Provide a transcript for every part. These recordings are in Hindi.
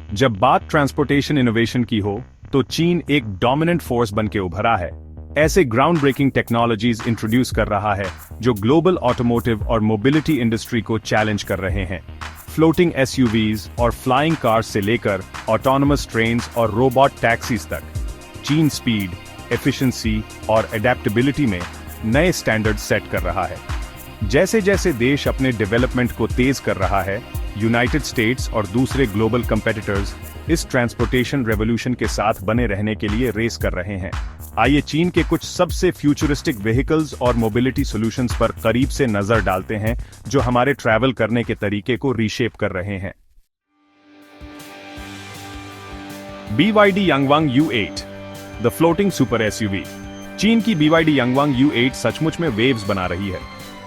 जब बात ट्रांसपोर्टेशन इनोवेशन की हो तो चीन एक डोमिनेंट फोर्स बनके उभरा है। ऐसे ग्राउंड ब्रेकिंग टेक्नोलॉजीज इंट्रोड्यूस कर रहा है जो ग्लोबल ऑटोमोटिव और मोबिलिटी इंडस्ट्री को चैलेंज कर रहे हैं। फ्लोटिंग एसयूवीज और फ्लाइंग कार्स से लेकर ऑटोनमस ट्रेन्स और रोबोट टैक्सीज तक, चीन स्पीड, एफिशिएंसी और एडेप्टेबिलिटी में नए स्टैंडर्ड सेट कर रहा है। जैसे जैसे देश अपने डेवलपमेंट को तेज कर रहा है, यूनाइटेड स्टेट्स और दूसरे ग्लोबल कंपेटिटर्स इस ट्रांसपोर्टेशन रेवोल्यूशन के साथ बने रहने के लिए रेस कर रहे हैं। आइए चीन के कुछ सबसे फ्यूचरिस्टिक व्हीकल्स और मोबिलिटी सॉल्यूशंस पर करीब से नजर डालते हैं जो हमारे ट्रैवल करने के तरीके को रीशेप कर रहे हैं। BYD यांगवांग U8, the floating super SUV. चीन की BYD यांगवांग U8 सचमुच में वेव्स बना रही है।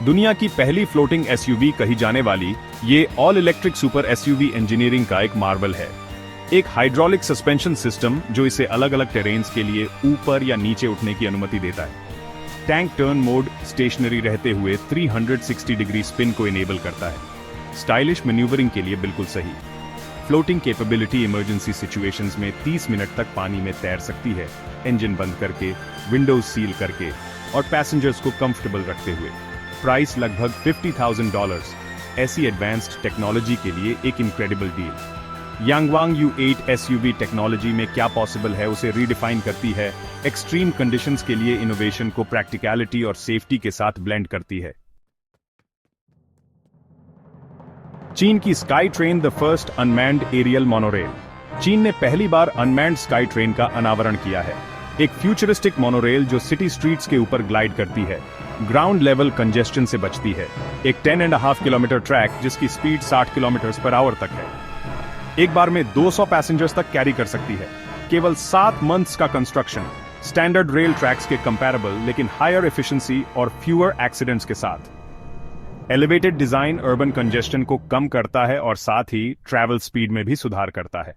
दुनिया की पहली फ्लोटिंग एसयूवी कही जाने वाली ये all electric super SUV engineering का एक मार्वल है। एक हाइड्रोलिक सस्पेंशन सिस्टम जो इसे अलग अलग टेरेन्स के लिए ऊपर या नीचे उठने की अनुमति देता है। टैंक टर्न मोड स्टेशनरी रहते हुए 360 डिग्री स्पिन को इनेबल करता है। स्टाइलिश मैन्यूवरिंग के लिए बिल्कुल सही। फ्लोटिंग कैपेबिलिटी इमरजेंसी सिचुएशंस में 30 मिनट तक पानी में तैर सकती है, इंजन बंद करके, विंडोज सील करके और पैसेंजर्स को कंफर्टेबल रखते हुए। प्राइस लगभग $50,000। ऐसी एडवांस्ड टेक्नोलॉजी के लिए एक incredible deal. Yangwang U8 SUV technology में क्या पॉसिबल है उसे रीडिफाइन करती है, एक्सट्रीम कंडीशंस के लिए इनोवेशन को प्रैक्टिकलिटी और सेफ्टी के साथ ब्लेंड करती है। चीन की sky train, the first unmanned aerial monorail. चीन ने पहली बार अनमैन्ड स्काई ट्रेन का अनावरण किया है। एक फ्यूचरिस्टिक मोनोरेल जो सिटी स्ट्रीट्स के ऊपर ग्लाइड करती है, ग्राउंड लेवल कंजेस्शन से बचती है। एक 10.5 किलोमीटर ट्रैक जिसकी स्पीड 60 किलोमीटर पर आवर तक है, एक बार में 200 पैसेंजर्स तक कैरी कर सकती है। केवल 7 मंथ्स का कंस्ट्रक्शन, स्टैंडर्ड रेल ट्रैक्स के कंपैरेबल लेकिन हायर एफिशिएंसी और फ्यूअर एक्सीडेंट्स के साथ। एलिवेटेड डिजाइन अर्बन कंजेस्शन को कम करता है और साथ ही ट्रैवल स्पीड में भी सुधार करता है।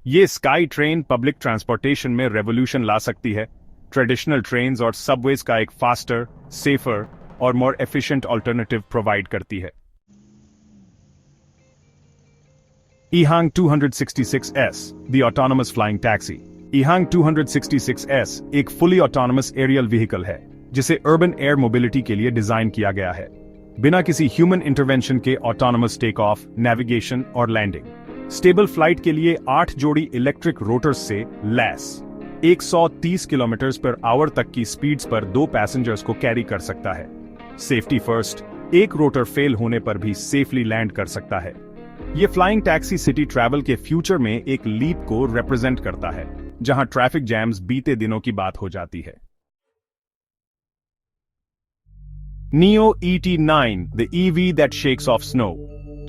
ये स्काई ट्रेन पब्लिक ट्रांसपोर्टेशन में रेवोल्यूशन ला सकती है। ट्रेडिशनल ट्रेन्स और सबवेज का एक फास्टर, सेफर और मोर एफिशिएंट अल्टरनेटिव प्रोवाइड करती है। EHang 266S, the autonomous flying taxi. EHang 266S एक फुली ऑटोनमस एरियल व्हीकल है जिसे अर्बन एयर मोबिलिटी के लिए डिजाइन किया गया है। बिना किसी ह्यूमन इंटरवेंशन के ऑटोनमस टेक ऑफ, नेविगेशन और लैंडिंग। स्टेबल फ्लाइट के लिए 8 जोड़ी इलेक्ट्रिक रोटर्स से लैस 130 किलोमीटर पर आवर तक की स्पीड्स पर 2 पैसेंजर्स को कैरी कर सकता है। सेफ्टी फर्स्ट, एक रोटर फेल होने पर भी सेफली लैंड कर सकता है। यह फ्लाइंग टैक्सी सिटी ट्रैवल के फ्यूचर में एक लीप को रिप्रेजेंट करता है, जहां ट्रैफिक जैम्स बीते दिनों की बात हो जाती है। NIO ET9, the EV that shakes of snow.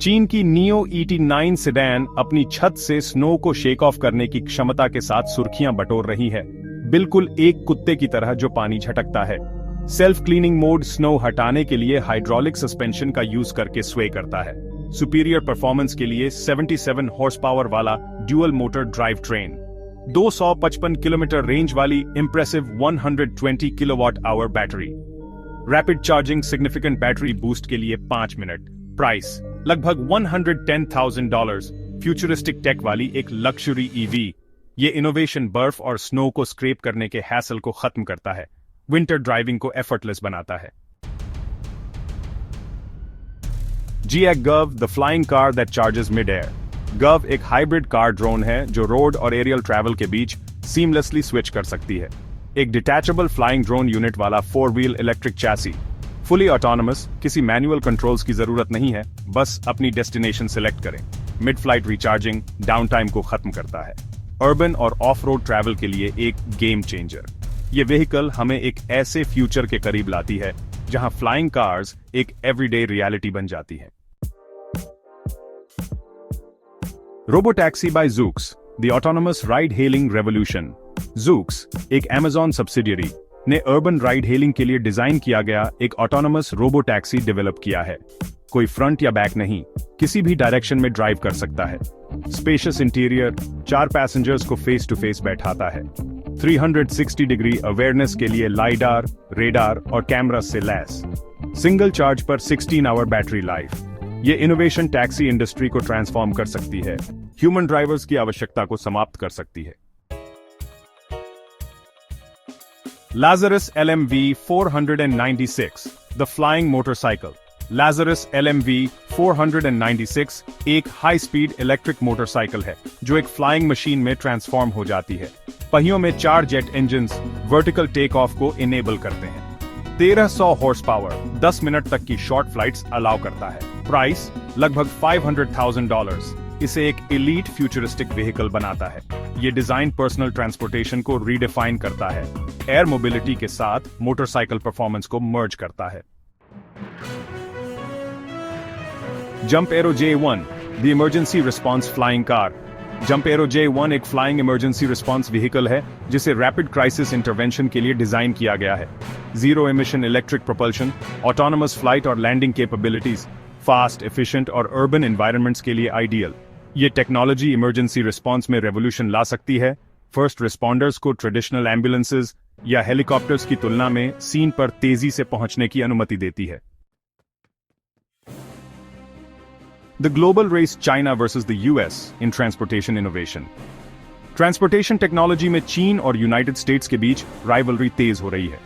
चीन की NIO ET9 सेडान अपनी छत से स्नो को शेक ऑफ करने की क्षमता के साथ सुर्खियां बटोर रही है, बिल्कुल एक कुत्ते की तरह जो पानी झटकता है। सेल्फ क्लीनिंग मोड स्नो हटाने के लिए हाइड्रोलिक सस्पेंशन का यूज करके स्वे करता है। सुपीरियर परफॉर्मेंस के लिए 77 हॉर्स पावर वाला dual motor drive train, 255 kilometre range वाली impressive 120 kilowatt hour battery, rapid charging significant battery boost के लिए 5 मिनट। प्राइस लगभग $110,000। फ्यूचरिस्टिक टेक वाली एक लक्जरी ईवी। ये इनोवेशन बर्फ और स्नो को स्क्रैप करने के हैसल को खत्म करता है, विंटर ड्राइविंग को एफर्टलेस बनाता है। GAC Gov, the flying car that charges mid air. Gov एक हाइब्रिड कार ड्रोन है जो रोड और एरियल ट्रैवल के बीच सीमलेसली स्विच कर सकती है। एक डिटैचेबल फ्लाइंग ड्रोन यूनिट वाला 4 wheel electric chassis, fully autonomous, किसी मैनुअल कंट्रोल्स की जरूरत नहीं है, बस अपनी डेस्टिनेशन सिलेक्ट करें। Mid flight recharging down time को खत्म करता है। अर्बन और ऑफ रोड ट्रैवल के लिए एक गेम चेंजर। ये व्हीकल हमें एक ऐसे फ्यूचर के करीब लाती है जहां फ्लाइंग कार्स एक एवरीडे रियलिटी बन जाती है। Robotaxi by Zoox, the autonomous ride hailing revolution. Zoox एक Amazon सब्सिडियरी ने अर्बन राइड हेलिंग के लिए डिजाइन किया गया एक ऑटोनमस रोबोटैक्सी डेवलप किया है। कोई फ्रंट या बैक नहीं, किसी भी डायरेक्शन में ड्राइव कर सकता है। स्पेशियस इंटीरियर 4 पैसेंजर्स को फेस टू फेस बैठाता है। 360 डिग्री अवेयरनेस के लिए लाइडार, रेडार और कैमरा से लैस। सिंगल चार्ज पर 16 आवर बैटरी लाइफ। ये इनोवेशन टैक्सी इंडस्ट्री को ट्रांसफॉर्म कर सकती है, ह्यूमन ड्राइवर्स की आवश्यकता को समाप्त कर सकती है। Lazarus LMV 496, the flying motorcycle. Lazarus LMV 496 एक हाई स्पीड इलेक्ट्रिक मोटरसाइकिल है जो एक फ्लाइंग मशीन में ट्रांसफॉर्म हो जाती है। पहियों में 4 jet engines vertical take off को इनेबल करते हैं। 1300 हॉर्स पावर 10 मिनट तक की शॉर्ट फ्लाइट्स अलाउ करता है। प्राइस लगभग $500,000 इसे एक एलीट फ्यूचरिस्टिक व्हीकल बनाता है। ये डिजाइन पर्सनल ट्रांसपोर्टेशन को रीडिफाइन करता है, एयर मोबिलिटी के साथ मोटरसाइकिल परफॉर्मेंस को मर्ज करता है। Jump arrow J1, the emergency response flying car. Jump arrow J1 एक फ्लाइंग इमरजेंसी रिस्पॉन्स व्हीकल है जिसे रैपिड क्राइसिस इंटरवेंशन के लिए डिजाइन किया गया है। Zero emission electric propulsion, autonomous flight और लैंडिंग कैपेबिलिटीज, फास्ट, एफिशिएंट और अर्बन एनवायरनमेंट्स के लिए आइडियल। ये टेक्नोलॉजी इमरजेंसी रिस्पॉन्स में रेवोल्यूशन ला सकती है। फर्स्ट रिस्पॉन्डर्स को ट्रेडिशनल एम्बुलेंसेज या हेलीकॉप्टर्स की तुलना में सीन पर तेजी से पहुंचने की अनुमति देती है। The global race China versus the US in transportation innovation. Transportation technology में चीन और यूनाइटेड स्टेट्स के बीच राइवलरी तेज हो रही है।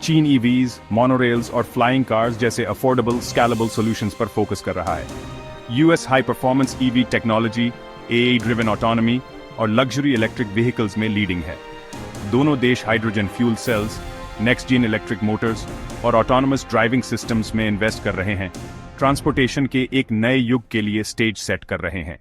चीन ईवीज, मोनोरेल्स और फ्लाइंग कार्स जैसे अफोर्डेबल, स्केलेबल सॉल्यूशंस पर फोकस कर रहा है। US high performance EV technology, AI driven autonomy और लग्जरी इलेक्ट्रिक व्हीकल्स में लीडिंग है। दोनों देश hydrogen fuel cells, next gen electric motors और ऑटोनोमस ड्राइविंग सिस्टम्स में इन्वेस्ट कर रहे हैं। ट्रांसपोर्टेशन के एक नए युग के लिए स्टेज सेट कर रहे हैं।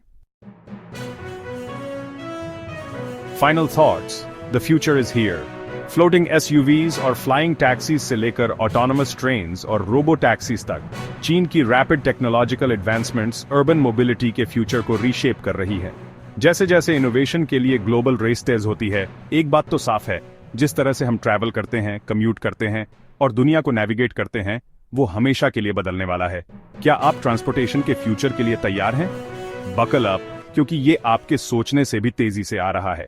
Final thoughts, the future is here. Floating SUVs और फ्लाइंग टैक्सीज से लेकर ऑटोनोमस ट्रेन्स और रोबो टैक्सीज तक चीन की rapid technological advancements urban mobility के फ्यूचर को रीशेप कर रही है। जैसे जैसे इनोवेशन के लिए ग्लोबल रेस तेज होती है, एक बात तो साफ है, जिस तरह से हम ट्रैवल करते हैं, कम्यूट करते हैं और दुनिया को नेविगेट करते हैं, वो हमेशा के लिए बदलने वाला है। क्या आप ट्रांसपोर्टेशन के फ्यूचर के लिए तैयार हैं? बकल अप, क्योंकि ये आपके सोचने से भी तेजी से आ रहा है।